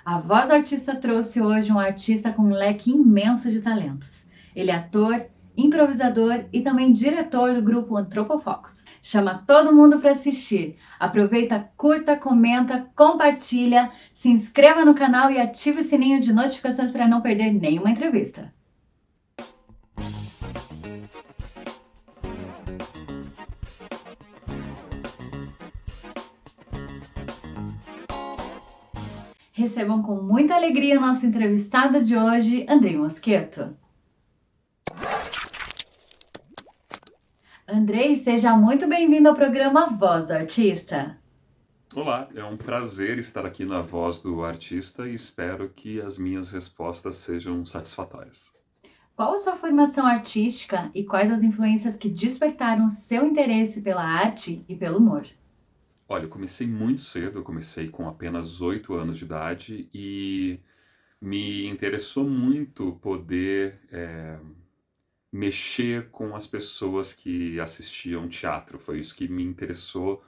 A Voz do Artista trouxe hoje um artista com um leque imenso de talentos. Ele é ator, improvisador e também diretor do grupo Antropofocus. Chama todo mundo para assistir. Aproveita, curta, comenta, compartilha, se inscreva no canal e ative o sininho de notificações para não perder nenhuma entrevista. Recebam com muita alegria o nosso entrevistado de hoje, Andrei Mosqueto. Andrei, seja muito bem-vindo ao programa Voz do Artista. Olá, é um prazer estar aqui na Voz do Artista e espero que as minhas respostas sejam satisfatórias. Qual a sua formação artística e quais as influências que despertaram seu interesse pela arte e pelo humor? Olha, eu comecei muito cedo, eu comecei com apenas 8 anos de idade e me interessou muito poder mexer com as pessoas que assistiam teatro. Foi isso que me interessou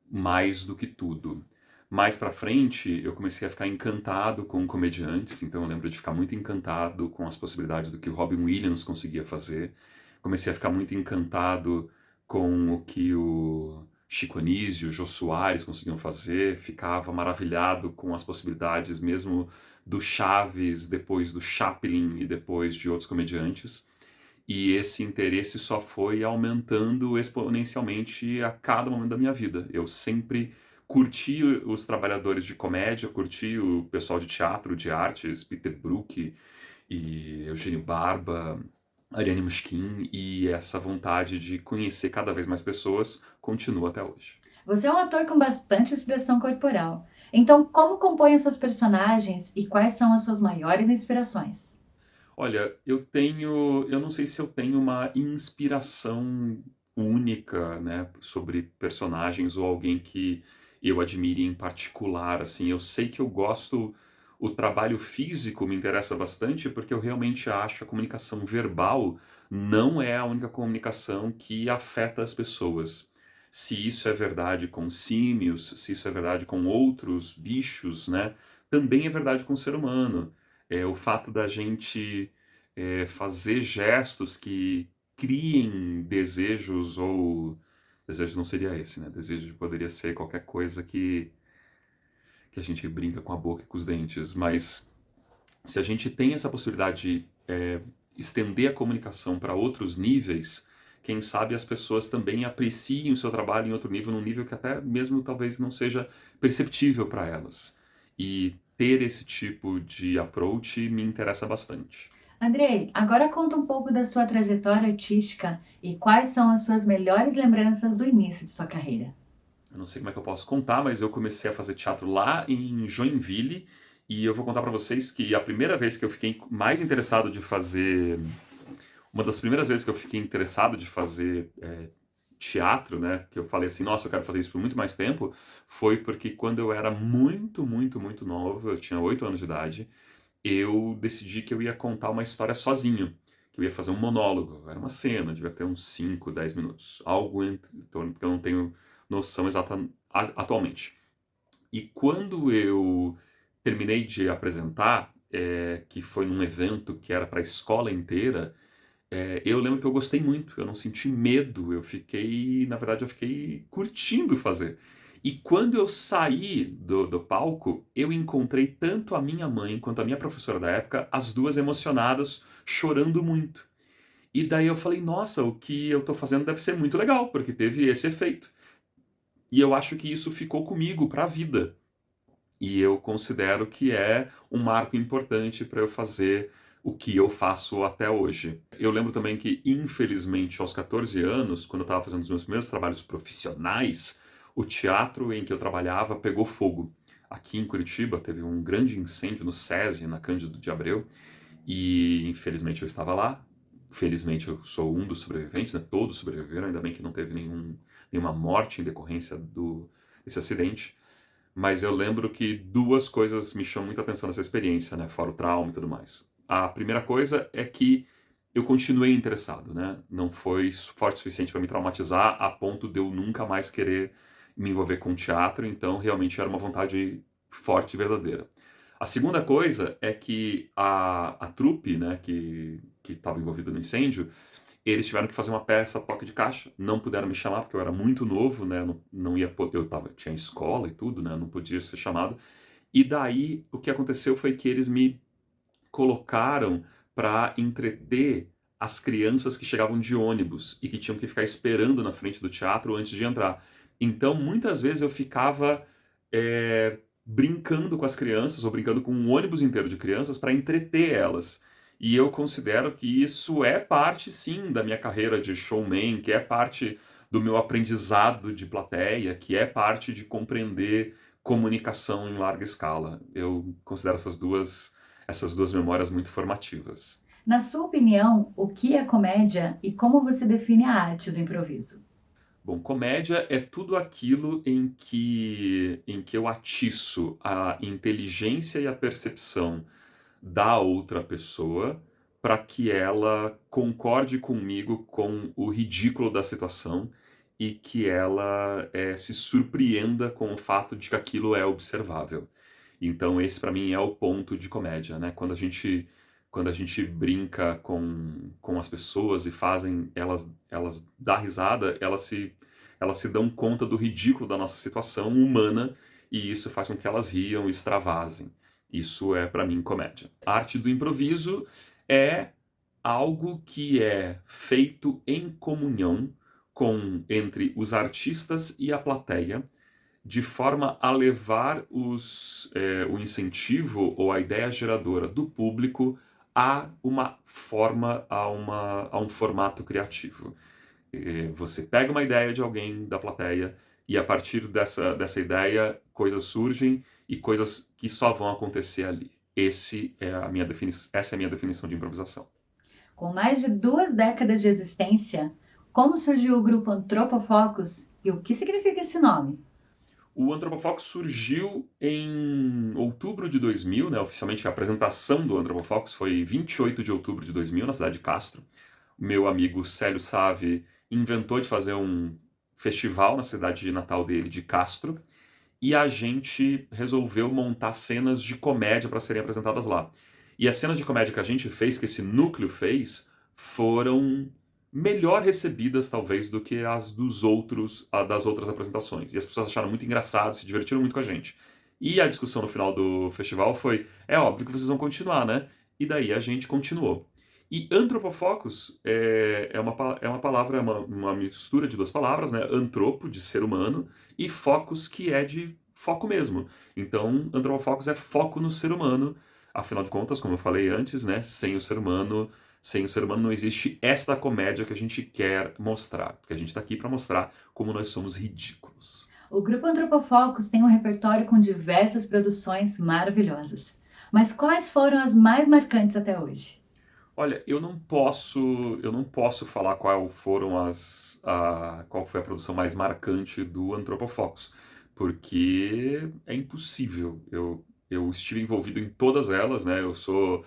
mais do que tudo. Mais pra frente, eu comecei a ficar encantado com comediantes, então eu lembro de ficar muito encantado com as possibilidades do que o Robin Williams conseguia fazer. Comecei a ficar muito encantado com o que o Chico Anísio, o Jô Soares conseguiam fazer. Ficava maravilhado com as possibilidades mesmo do Chaves, depois do Chaplin e depois de outros comediantes. E esse interesse só foi aumentando exponencialmente a cada momento da minha vida. Eu sempre curti os trabalhadores de comédia, curti o pessoal de teatro, de artes, Peter Brook e Eugênio Barba, Ariane Muschkin, e essa vontade de conhecer cada vez mais pessoas continua até hoje. Você é um ator com bastante expressão corporal. Então, como compõem os seus personagens e quais são as suas maiores inspirações? Olha, eu não sei se eu tenho uma inspiração única, né, sobre personagens ou alguém que eu admire em particular, assim. Eu sei que eu gosto, o trabalho físico me interessa bastante, porque eu realmente acho que a comunicação verbal não é a única comunicação que afeta as pessoas. Se isso é verdade com símios, se isso é verdade com outros bichos, né, também é verdade com o ser humano. É o fato da gente fazer gestos que criem desejos ou desejo não seria esse, né? Desejo poderia ser qualquer coisa que a gente brinca com a boca e com os dentes, mas se a gente tem essa possibilidade de estender a comunicação para outros níveis, quem sabe as pessoas também apreciem o seu trabalho em outro nível, num nível que até mesmo talvez não seja perceptível para elas. E ter esse tipo de approach me interessa bastante. Andrei, agora conta um pouco da sua trajetória artística e quais são as suas melhores lembranças do início de sua carreira. Eu não sei como é que eu posso contar, mas eu comecei a fazer teatro lá em Joinville e eu vou contar para vocês que a primeira vez que eu fiquei mais interessado de fazer, uma das primeiras vezes que eu fiquei interessado de fazer teatro, né, que eu falei assim, nossa, eu quero fazer isso por muito mais tempo, foi porque quando eu era muito, muito, muito novo, eu tinha 8 anos de idade, eu decidi que eu ia contar uma história sozinho, que eu ia fazer um monólogo, era uma cena, devia ter uns 5, 10 minutos, algo em torno, porque eu não tenho noção exata atualmente. E quando eu terminei de apresentar, que foi num evento que era para a escola inteira, eu lembro que eu gostei muito, eu não senti medo, eu fiquei, na verdade, eu fiquei curtindo fazer. E quando eu saí do palco, eu encontrei tanto a minha mãe quanto a minha professora da época, as duas emocionadas, chorando muito. E daí eu falei, nossa, o que eu tô fazendo deve ser muito legal, porque teve esse efeito. E eu acho que isso ficou comigo para a vida. E eu considero que é um marco importante para eu fazer o que eu faço até hoje. Eu lembro também que, infelizmente, aos 14 anos, quando eu estava fazendo os meus primeiros trabalhos profissionais, o teatro em que eu trabalhava pegou fogo. Aqui em Curitiba teve um grande incêndio no SESI, na Cândido de Abreu, e infelizmente eu estava lá. Felizmente eu sou um dos sobreviventes, né? Todos sobreviveram, ainda bem que não teve nenhuma morte em decorrência desse acidente. Mas eu lembro que duas coisas me chamam muita atenção nessa experiência, né? Fora o trauma e tudo mais. A primeira coisa é que eu continuei interessado, né? Não foi forte o suficiente para me traumatizar a ponto de eu nunca mais querer me envolver com teatro, então realmente era uma vontade forte e verdadeira. A segunda coisa é que a trupe, né, que estava envolvida no incêndio, eles tiveram que fazer uma peça toque de caixa, não puderam me chamar porque eu era muito novo, né, não ia tinha escola e tudo, né, não podia ser chamado. E daí o que aconteceu foi que eles me colocaram para entreter as crianças que chegavam de ônibus e que tinham que ficar esperando na frente do teatro antes de entrar. Então, muitas vezes eu ficava brincando com as crianças ou brincando com um ônibus inteiro de crianças para entreter elas. E eu considero que isso é parte, sim, da minha carreira de showman, que é parte do meu aprendizado de plateia, que é parte de compreender comunicação em larga escala. Eu considero essas duas memórias muito formativas. Na sua opinião, o que é comédia e como você define a arte do improviso? Bom, comédia é tudo aquilo em que eu atiço a inteligência e a percepção da outra pessoa para que ela concorde comigo com o ridículo da situação e que ela se surpreenda com o fato de que aquilo é observável. Então esse para mim é o ponto de comédia, né? Quando a gente brinca com as pessoas e fazem elas dar risada, elas se dão conta do ridículo da nossa situação humana e isso faz com que elas riam e extravasem. Isso é para mim comédia. A arte do improviso é algo que é feito em comunhão entre os artistas e a plateia, de forma a levar o incentivo ou a ideia geradora do público a uma forma, a um formato criativo. Você pega uma ideia de alguém da plateia e a partir dessa ideia coisas surgem e coisas que só vão acontecer ali. Essa é a minha definição de improvisação. Com mais de 2 décadas de existência, como surgiu o grupo Antropofocus e o que significa esse nome? O Antropofocus surgiu em outubro de 2000, né? Oficialmente a apresentação do Antropofocus foi 28 de outubro de 2000, na cidade de Castro. O meu amigo Célio Save inventou de fazer um festival na cidade natal dele, de Castro, e a gente resolveu montar cenas de comédia para serem apresentadas lá. E as cenas de comédia que a gente fez, que esse núcleo fez, foram melhor recebidas, talvez, do que das outras apresentações. E as pessoas acharam muito engraçado, se divertiram muito com a gente. E a discussão no final do festival foi: é óbvio que vocês vão continuar, né? E daí a gente continuou. E antropofocus é uma palavra, uma mistura de duas palavras, né? Antropo, de ser humano, e focus, que é de foco mesmo. Então, antropofocus é foco no ser humano. Afinal de contas, como eu falei antes, né? Sem o ser humano não existe esta comédia que a gente quer mostrar. Porque a gente está aqui para mostrar como nós somos ridículos. O grupo Antropofocus tem um repertório com diversas produções maravilhosas. Mas quais foram as mais marcantes até hoje? Olha, eu não posso falar qual foi a produção mais marcante do Antropofocus, porque é impossível. Eu estive envolvido em todas elas, né? Eu sou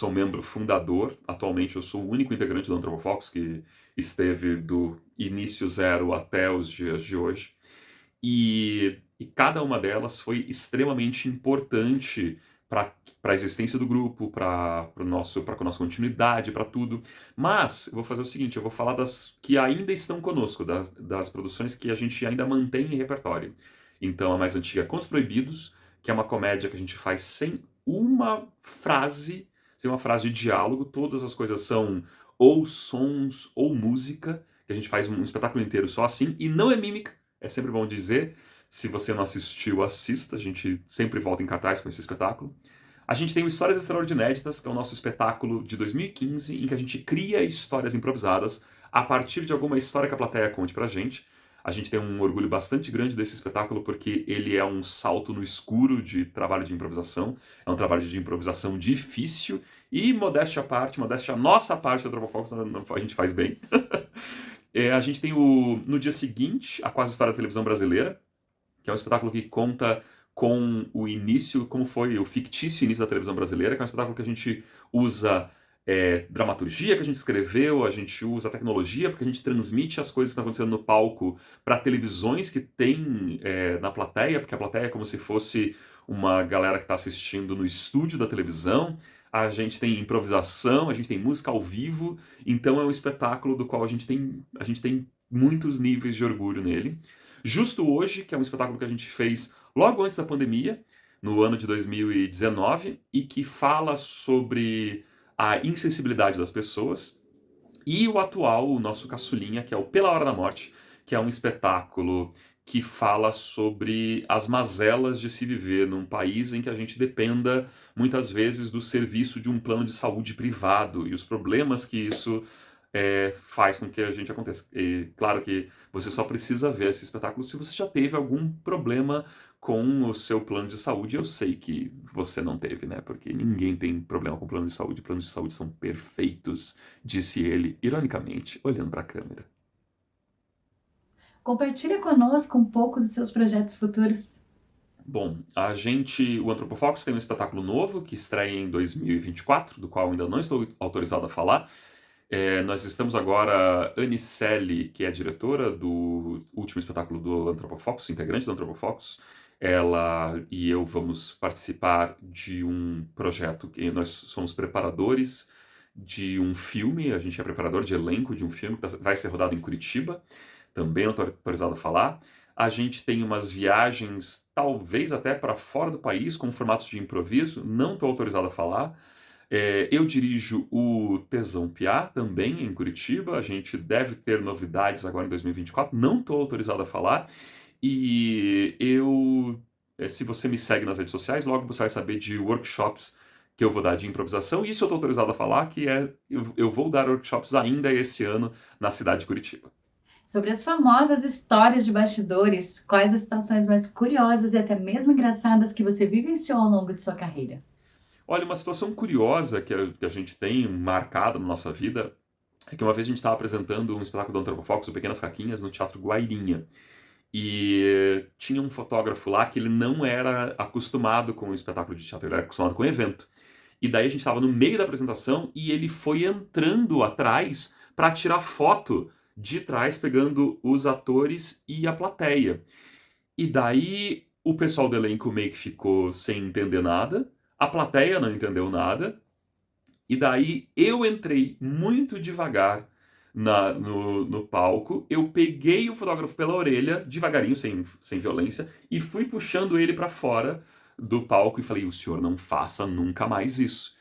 membro fundador. Atualmente eu sou o único integrante do Antropofocus que esteve do início zero até os dias de hoje. E cada uma delas foi extremamente importante para a existência do grupo, para a nossa continuidade, para tudo. Mas eu vou fazer o seguinte: eu vou falar das que ainda estão conosco, das produções que a gente ainda mantém em repertório. Então, a mais antiga é Contos Proibidos, que é uma comédia que a gente faz sem uma frase de diálogo. Todas as coisas são ou sons ou música, que a gente faz um espetáculo inteiro só assim, e não é mímica. É sempre bom dizer. Se você não assistiu, assista. A gente sempre volta em cartaz com esse espetáculo. A gente tem o Histórias Extraordinéditas, que é o nosso espetáculo de 2015, em que a gente cria histórias improvisadas a partir de alguma história que a plateia conte pra gente. A gente tem um orgulho bastante grande desse espetáculo porque ele é um salto no escuro de trabalho de improvisação. É um trabalho de improvisação difícil e, modéstia à parte, modéstia à nossa parte da Antropofocus, a gente faz bem. A gente tem no dia seguinte, a Quase História da Televisão Brasileira, que é um espetáculo que conta com o início, como foi o fictício início da televisão brasileira, que é um espetáculo que a gente usa dramaturgia que a gente escreveu, a gente usa tecnologia, porque a gente transmite as coisas que estão acontecendo no palco para televisões que tem na plateia, porque a plateia é como se fosse uma galera que está assistindo no estúdio da televisão, a gente tem improvisação, a gente tem música ao vivo, então é um espetáculo do qual a gente tem muitos níveis de orgulho nele. Justo Hoje, que é um espetáculo que a gente fez logo antes da pandemia, no ano de 2019, e que fala sobre a insensibilidade das pessoas. E o atual, o nosso caçulinha, que é o Pela Hora da Morte, que é um espetáculo que fala sobre as mazelas de se viver num país em que a gente dependa, muitas vezes, do serviço de um plano de saúde privado e os problemas que isso faz com que a gente aconteça. E claro que você só precisa ver esse espetáculo se você já teve algum problema com o seu plano de saúde. Eu sei que você não teve, né? Porque ninguém tem problema com plano de saúde. Planos de saúde são perfeitos, disse ele, ironicamente, olhando para a câmera. Compartilha conosco um pouco dos seus projetos futuros. Bom, o Antropofocus tem um espetáculo novo que estreia em 2024, do qual ainda não estou autorizado a falar. Nós estamos agora, Anicelli, que é a diretora do último espetáculo do Antropofocus, integrante do Antropofocus, ela e eu vamos participar de um projeto que nós somos preparadores de um filme, a gente é preparador de elenco de um filme que vai ser rodado em Curitiba, também não estou autorizado a falar. A gente tem umas viagens, talvez até para fora do país, com formatos de improviso, não estou autorizado a falar. Eu dirijo o Tesão Piá, também em Curitiba. A gente deve ter novidades agora em 2024, não estou autorizado a falar. E se você me segue nas redes sociais, logo você vai saber de workshops que eu vou dar de improvisação. Isso eu estou autorizado a falar, que eu vou dar workshops ainda esse ano na cidade de Curitiba. Sobre as famosas histórias de bastidores, quais as situações mais curiosas e até mesmo engraçadas que você vivenciou ao longo de sua carreira? Olha, uma situação curiosa que a gente tem marcado na nossa vida é que uma vez a gente estava apresentando um espetáculo do Antropofocus, o Pequenas Caquinhas, no Teatro Guairinha. E tinha um fotógrafo lá que ele não era acostumado com o espetáculo de teatro, ele era acostumado com o evento. E daí a gente estava no meio da apresentação e ele foi entrando atrás para tirar foto de trás, pegando os atores e a plateia. E daí o pessoal do elenco meio que ficou sem entender nada, a plateia não entendeu nada, e daí eu entrei muito devagar no palco, eu peguei o fotógrafo pela orelha, devagarinho, sem violência, e fui puxando ele para fora do palco e falei, o senhor não faça nunca mais isso.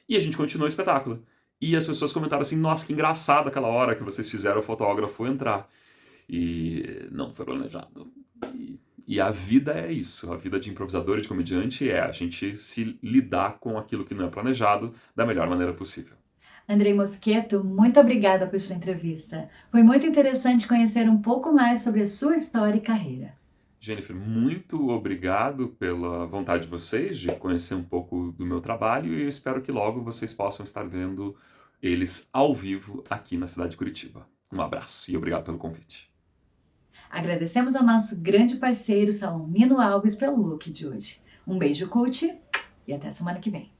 E a gente continuou o espetáculo. E as pessoas comentaram assim, nossa, que engraçado aquela hora que vocês fizeram o fotógrafo entrar. E não foi planejado. E a vida é isso, a vida de improvisador e de comediante é a gente se lidar com aquilo que não é planejado da melhor maneira possível. Andrei Mosqueto, muito obrigada por sua entrevista. Foi muito interessante conhecer um pouco mais sobre a sua história e carreira. Jennifer, muito obrigado pela vontade de vocês de conhecer um pouco do meu trabalho e eu espero que logo vocês possam estar vendo eles ao vivo aqui na cidade de Curitiba. Um abraço e obrigado pelo convite. Agradecemos ao nosso grande parceiro Salão Nino Alves pelo look de hoje. Um beijo, Cult, e até semana que vem.